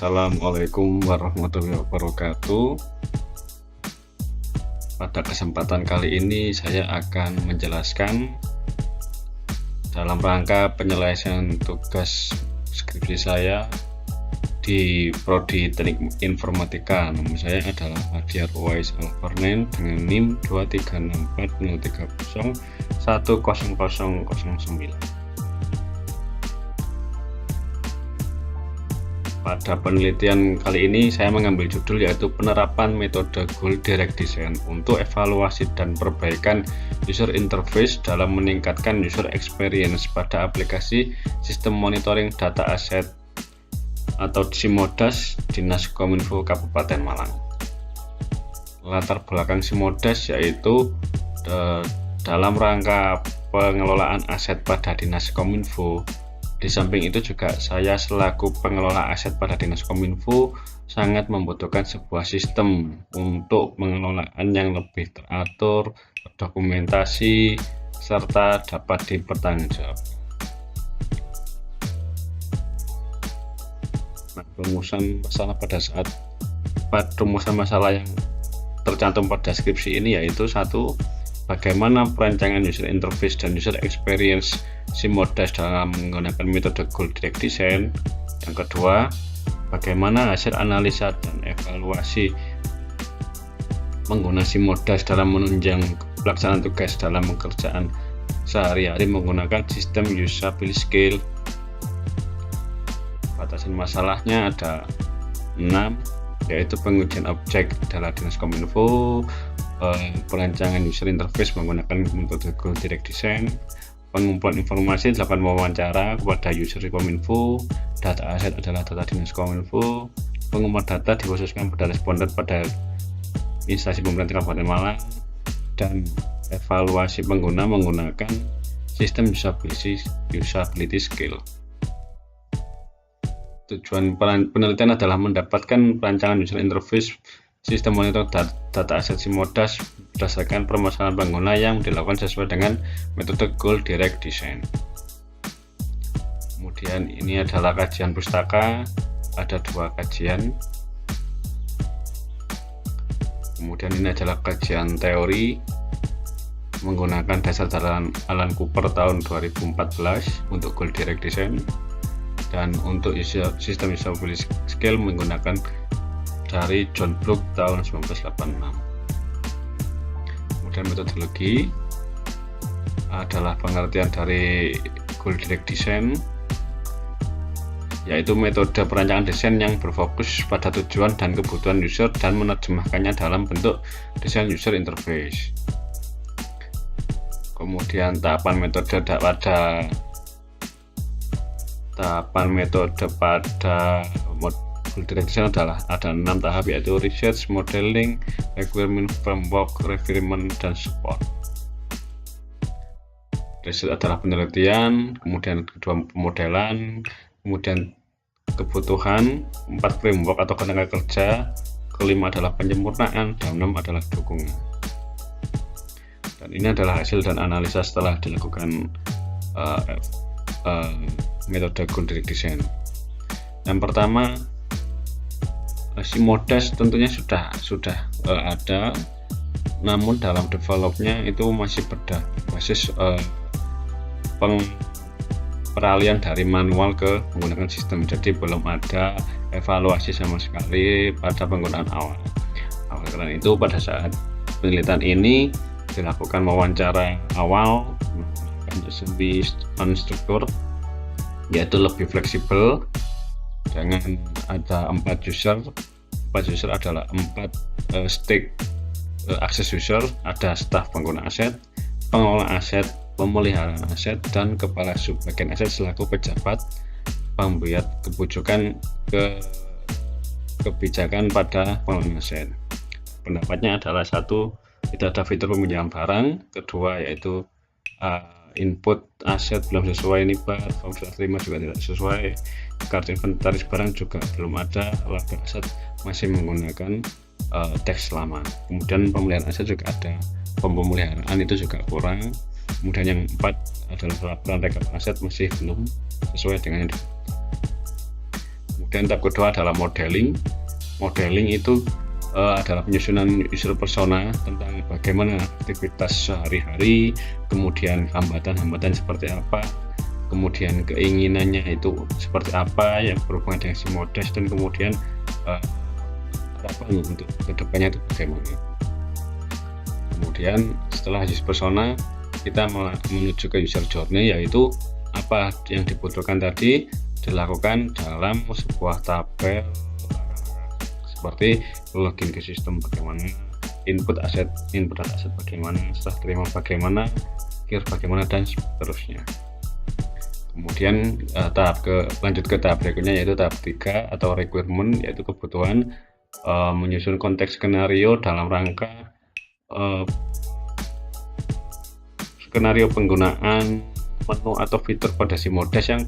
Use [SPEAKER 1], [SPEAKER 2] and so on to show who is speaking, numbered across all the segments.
[SPEAKER 1] Assalamualaikum warahmatullahi wabarakatuh. Pada kesempatan kali ini saya akan menjelaskan dalam rangka penyelesaian tugas skripsi saya di Prodi Teknik Informatika. Nama saya adalah Adiar Uwais Alfarnen dengan NIM 23640301009. Pada penelitian kali ini saya mengambil judul yaitu penerapan metode Goal Direct Design untuk evaluasi dan perbaikan user interface dalam meningkatkan user experience pada aplikasi sistem monitoring data aset atau SIMODAS Dinas Kominfo Kabupaten Malang. Latar belakang SIMODAS yaitu dalam rangka pengelolaan aset pada Dinas Kominfo. Di samping itu juga saya selaku pengelola aset pada Dinas Kominfo sangat membutuhkan sebuah sistem untuk pengelolaan yang lebih teratur, dokumentasi, serta dapat dipertanggungjawabkan. Nah, rumusan masalah rumusan masalah yang tercantum pada skripsi ini yaitu satu, bagaimana perancangan user interface dan user experience SIMODAS dalam menggunakan metode Goal Direct Design. Yang kedua, bagaimana hasil analisa dan evaluasi menggunakan SIMODAS dalam menunjang pelaksanaan tugas dalam pekerjaan sehari-hari menggunakan sistem usability scale. Batasan masalahnya ada 6, yaitu pengujian objek adalah Dinas Kominfo, perancangan user interface menggunakan metode Goal Direct Design, pengumpulan informasi 8 wawancara kepada user Kominfo, data aset adalah data Dinas Kominfo, pengumpulan data dikhususkan pada responden pada instansi pemerintah Kabupaten Malang, dan evaluasi pengguna menggunakan sistem usability scale. Tujuan penelitian adalah mendapatkan perancangan user interface sistem monitor data aset SIMODAS berdasarkan permasalahan pengguna yang dilakukan sesuai dengan metode Goal Direct Design. Kemudian ini adalah kajian pustaka, ada 2 kajian. Kemudian ini adalah kajian teori menggunakan dasar Alan Cooper tahun 2014 untuk Goal Direct Design, dan untuk sistem usability scale menggunakan dari John Brook tahun 1986. Kemudian metodologi adalah pengertian dari Goal Direct Design, yaitu metode perancangan desain yang berfokus pada tujuan dan kebutuhan user dan menerjemahkannya dalam bentuk desain user interface. Kemudian tahapan metode pada Goal Direct Design adalah ada 6 tahap, yaitu research, modeling, requirement framework, refinement, dan support. Research adalah penelitian, kemudian kedua pemodelan, kemudian kebutuhan, 4 framework atau tenaga kerja, kelima adalah penyempurnaan, dan 6 adalah dukungan. Dan ini adalah hasil dan analisa setelah dilakukan metode Goal Direct Design. Yang pertama, SIMODAS tentunya sudah ada, namun dalam developnya itu masih berbasis peralihan dari manual ke menggunakan sistem, jadi belum ada evaluasi sama sekali pada penggunaan awal. Karena itu pada saat penelitian ini dilakukan wawancara awal menggunakan unstructured, yaitu lebih fleksibel dengan ada 4 user adalah 4 stake akses user, ada staf pengguna aset, pengelola aset, pemelihara aset, dan kepala subbagian aset selaku pejabat pembuat kebijakan pada pengelolaan aset. Pendapatnya adalah 1, tidak ada fitur peminjaman barang, kedua yaitu input aset belum sesuai NIBAT, form serah terima juga tidak sesuai, kartu inventaris barang juga belum ada, laba aset masih menggunakan teks lama. Kemudian pemeliharaan aset juga ada, pemeliharaan itu juga kurang. Kemudian yang 4 adalah laporan rekap aset masih belum sesuai dengan yang Kemudian tahap kedua adalah modeling. Modeling itu adalah penyusunan user persona tentang bagaimana aktivitas sehari-hari, kemudian hambatan-hambatan seperti apa, kemudian keinginannya itu seperti apa yang berhubungan dengan si modus, dan kemudian harapan untuk kedepannya itu bagaimana. Kemudian setelah user persona, kita menuju ke user journey, yaitu apa yang dibutuhkan tadi dilakukan dalam sebuah tabel seperti login ke sistem bagaimana, input dan aset bagaimana, setelah terima bagaimana, akhir bagaimana, dan seterusnya. Kemudian lanjut ke tahap berikutnya, yaitu tahap 3 atau requirement, yaitu kebutuhan, menyusun konteks skenario dalam rangka skenario penggunaan menu atau fitur pada si modus yang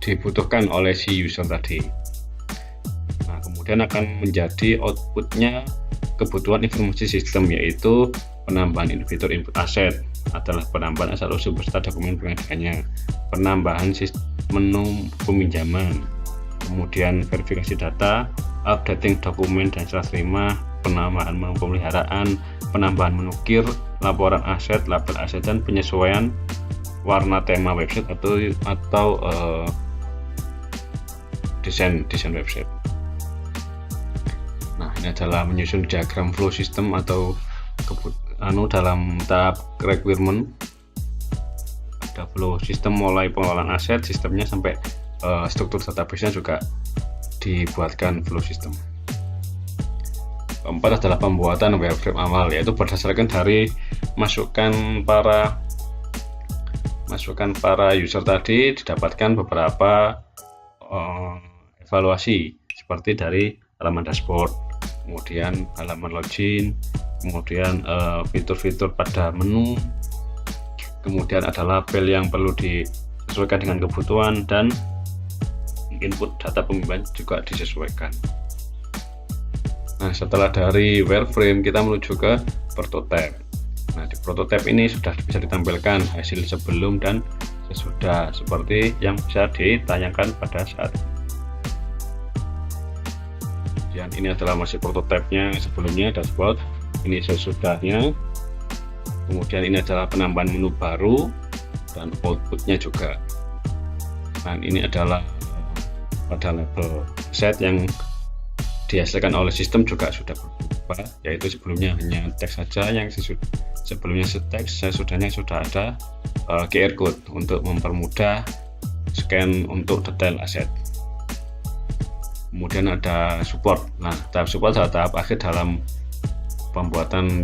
[SPEAKER 1] dibutuhkan oleh si user tadi. Nah, kemudian akan menjadi outputnya kebutuhan informasi sistem, yaitu penambahan fitur input aset adalah penambahan asal usul beserta dokumen pengadaannya, penambahan menu peminjaman, kemudian verifikasi data, updating dokumen dan serah terima, penambahan menu pemeliharaan, penambahan menu KIR, laporan aset, label aset, dan penyesuaian warna tema website atau desain website. Nah, ini adalah menyusun diagram flow system atau dalam tahap requirement. Ada flow system mulai pengelolaan aset sistemnya sampai struktur database-nya juga dibuatkan flow system. Keempat adalah pembuatan wireframe awal, yaitu berdasarkan dari masukan para user tadi didapatkan beberapa evaluasi seperti dari halaman dashboard, kemudian halaman login, kemudian fitur-fitur pada menu, kemudian ada label yang perlu disesuaikan dengan kebutuhan, dan input data pembimbingan juga disesuaikan. Nah, setelah dari wireframe kita menuju ke prototype. Nah, di prototype ini sudah bisa ditampilkan hasil sebelum dan sesudah seperti yang bisa ditayangkan pada saat. Dan ini adalah masih prototype-nya sebelumnya, dashboard. Ini sesudahnya. Kemudian ini adalah penambahan menu baru dan outputnya juga. Dan ini adalah pada level set yang dihasilkan oleh sistem juga sudah berubah, yaitu sebelumnya hanya teks saja, yang sebelumnya teks, sesudahnya sudah ada QR code untuk mempermudah scan untuk detail aset. Kemudian ada support. Nah, tahap support adalah tahap akhir dalam pembuatan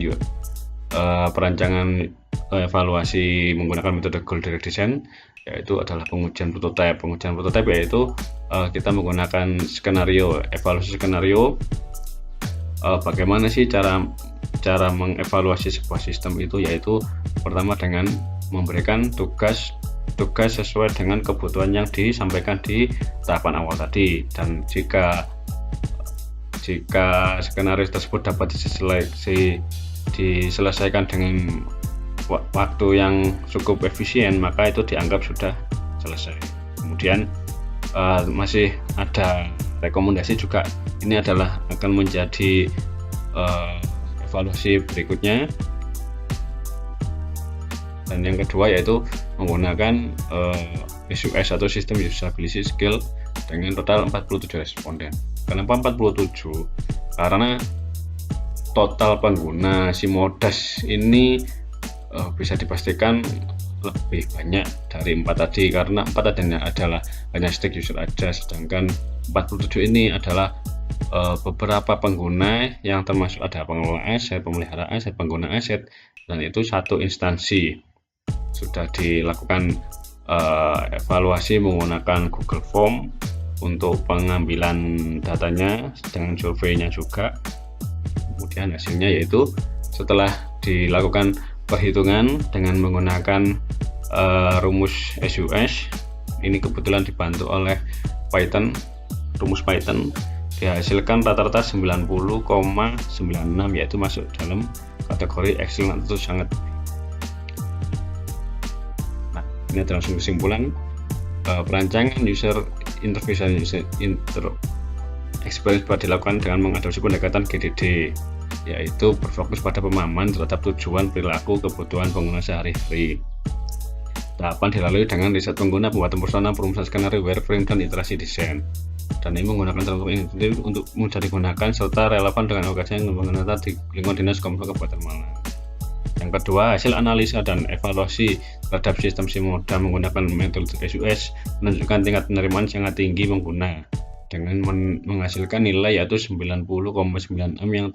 [SPEAKER 1] perancangan evaluasi menggunakan metode goal direct design, yaitu adalah pengujian prototype. Pengujian prototype yaitu kita menggunakan skenario, evaluasi skenario, bagaimana sih cara mengevaluasi sebuah sistem itu, yaitu pertama dengan memberikan tugas sesuai dengan kebutuhan yang disampaikan di tahapan awal tadi, dan jika skenario tersebut dapat diselesaikan dengan waktu yang cukup efisien, maka itu dianggap sudah selesai. Kemudian masih ada rekomendasi juga, ini adalah akan menjadi evaluasi berikutnya. Dan yang kedua yaitu menggunakan SUS atau System Usability Skill dengan total 47 responden. Kenapa 47? Karena total pengguna si modus ini bisa dipastikan lebih banyak dari 4 tadi, karena 4 tadi adalah hanya stake user aja, sedangkan 47 ini adalah beberapa pengguna yang termasuk ada pengelola aset, pemelihara aset, pengguna aset, dan itu satu instansi. Sudah dilakukan evaluasi menggunakan Google Form untuk pengambilan datanya dengan surveinya juga. Kemudian hasilnya yaitu setelah dilakukan perhitungan dengan menggunakan rumus SUS, ini kebetulan dibantu oleh Python, rumus Python, dihasilkan rata-rata 90,96, yaitu masuk dalam kategori excellent atau sangat. Nah, ini adalah kesimpulan perancangan user interface dan user experience dapat dilakukan dengan mengadopsi pendekatan GDD, yaitu berfokus pada pemahaman terhadap tujuan, perilaku, kebutuhan pengguna sehari-hari. Tahapan dilalui dengan riset pengguna, pembuatan persona, perumusan skenario, wireframe, dan iterasi desain. Dan ini menggunakan teknologi ini untuk mudah digunakan serta relevan dengan lokasi yang menggunakan di lingkungan dinas Kominfo Kabupaten Malang. Yang kedua, hasil analisa dan evaluasi terhadap sistem SIMODA menggunakan metode SUS menunjukkan tingkat penerimaan sangat tinggi pengguna dengan menghasilkan nilai yaitu 90,96 yang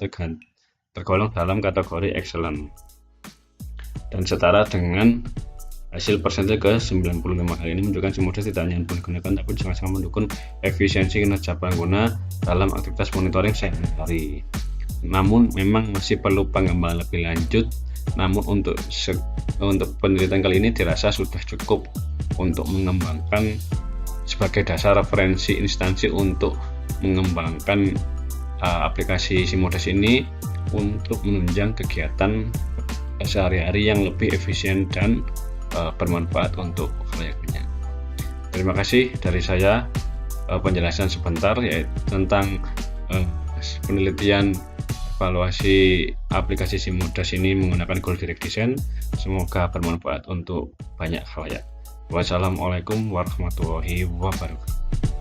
[SPEAKER 1] tergolong dalam kategori excellent dan setara dengan hasil persentase ke 95. Hal ini menunjukkan SIMODA tidak hanya digunakan tapi juga sangat mendukung efisiensi kinerja pengguna dalam aktivitas monitoring sehari-hari. Namun memang masih perlu pengembangan lebih lanjut. Namun untuk penelitian kali ini dirasa sudah cukup untuk mengembangkan sebagai dasar referensi instansi untuk mengembangkan aplikasi SIMODA ini untuk menunjang kegiatan sehari-hari yang lebih efisien dan bermanfaat untuk layaknya. Terima kasih dari saya, penjelasan sebentar yaitu tentang penelitian evaluasi aplikasi SIMODA ini menggunakan Goal Direct Design. Semoga bermanfaat untuk banyak khalayak. Wassalamualaikum warahmatullahi wabarakatuh.